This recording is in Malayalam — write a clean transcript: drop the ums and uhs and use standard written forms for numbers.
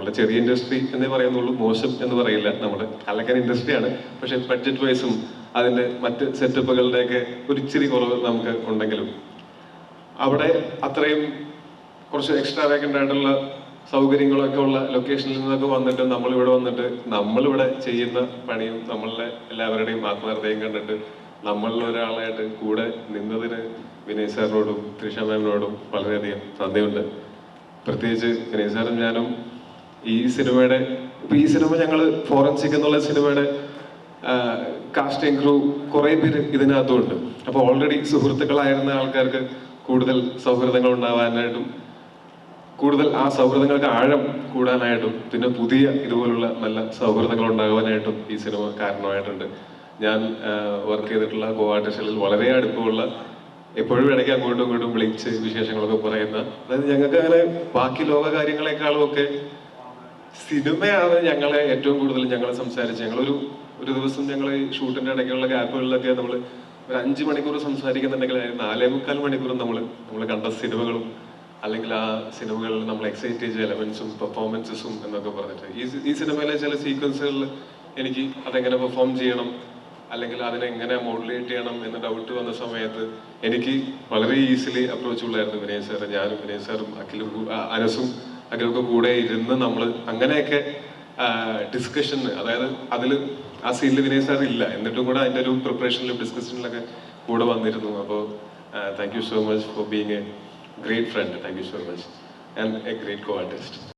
നമ്മുടെ ചെറിയ ഇൻഡസ്ട്രി എന്നേ പറയുന്നുള്ളൂ, മോശം എന്ന് പറയില്ല. നമ്മുടെ കലക്കൻ ഇൻഡസ്ട്രിയാണ്. പക്ഷെ ബഡ്ജറ്റ് വൈസും അതിന്റെ മറ്റ് സെറ്റപ്പുകളുടെയൊക്കെ ഒരു ഇച്ചിരി കുറവ് നമുക്ക് ഉണ്ടെങ്കിലും അവിടെ അത്രയും കുറച്ച് എക്സ്ട്രാ വേക്കൻ്റ് ആയിട്ടുള്ള സൗകര്യങ്ങളൊക്കെ ഉള്ള ലൊക്കേഷനിൽ നിന്നൊക്കെ വന്നിട്ട് നമ്മളിവിടെ ചെയ്യുന്ന പണിയും നമ്മളുടെ എല്ലാവരുടെയും ആത്മാർത്ഥതയും കണ്ടിട്ട് നമ്മളിൽ ഒരാളായിട്ട് കൂടെ നിന്നതിന് വിനയ് സാറിനോടും ത്രിഷ മാമിനോടും വളരെയധികം നന്ദിയുണ്ട്. പ്രത്യേകിച്ച് വിനയ് സാറും ഞാനും ഈ സിനിമ ഞങ്ങൾ ഫോറൻസിക് എന്നുള്ള സിനിമയുടെ കാസ്റ്റിംഗ് ക്രൂ കുറെ പേര് ഇതിനകത്തുണ്ട്. അപ്പോൾ ഓൾറെഡി സുഹൃത്തുക്കളായിരുന്ന ആൾക്കാർക്ക് കൂടുതൽ സൗഹൃദങ്ങൾ ഉണ്ടാവാനായിട്ടും കൂടുതൽ ആ സൗഹൃദങ്ങൾക്ക് ആഴം കൂടാനായിട്ടും പിന്നെ പുതിയ ഇതുപോലുള്ള നല്ല സൗഹൃദങ്ങൾ ഉണ്ടാകുവാനായിട്ടും ഈ സിനിമ കാരണമായിട്ടുണ്ട്. ഞാൻ വർക്ക് ചെയ്തിട്ടുള്ള കോ ആർട്ടിസ്റ്റുകളിൽ വളരെ അടുപ്പമുള്ള, എപ്പോഴും ഇടയ്ക്ക് അങ്ങോട്ടും ഇങ്ങോട്ടും വിളിച്ച് വിശേഷങ്ങളൊക്കെ പറയുന്ന, അതായത് ഞങ്ങൾക്ക് അങ്ങനെ ബാക്കി ലോക കാര്യങ്ങളെക്കാളും ഒക്കെ സിനിമയാണ് ഞങ്ങളെ ഏറ്റവും കൂടുതൽ സംസാരിച്ച് ഒരു ദിവസം ഞങ്ങൾ ഈ ഷൂട്ടിന്റെ ഇടയ്ക്കുള്ള ഗ്യാപ്പുകളിലൊക്കെ നമ്മൾ ഒരു 5 മണിക്കൂർ സംസാരിക്കുന്നുണ്ടെങ്കിൽ 4.25 മണിക്കൂറും നമ്മൾ കണ്ട സിനിമകളും അല്ലെങ്കിൽ ആ സിനിമകളിൽ നമ്മൾ എക്സൈറ്റ് ചെയ്ത എലമെന്റ്സും പെർഫോമൻസസും എന്നൊക്കെ പറഞ്ഞിട്ട് ഈ സിനിമയിലെ ചില സീക്വൻസുകളിൽ എനിക്ക് അതെങ്ങനെ പെർഫോം ചെയ്യണം അല്ലെങ്കിൽ അതിനെങ്ങനെ മോഡുലേറ്റ് ചെയ്യണം എന്ന ഡൗട്ട് വന്ന സമയത്ത് എനിക്ക് വളരെ ഈസിലി അപ്രോച്ചബിൾ ആയിരുന്നു വിനയ് സാർ. ഞാനും വിനയ് സാറും അനസും അഖിലൊക്കെ കൂടെ ഇരുന്ന് നമ്മൾ അങ്ങനെയൊക്കെ ഡിസ്കഷന്, അതായത് ആ സീനിൽ വിനയ് സാർ ഇല്ല, എന്നിട്ടും കൂടെ അതിൻ്റെ ഒരു പ്രിപ്പറേഷനിലും ഡിസ്കഷനിലൊക്കെ കൂടെ വന്നിരുന്നു. അപ്പോൾ thank you so much for being A great friend. Thank you so much. And a great co-artist.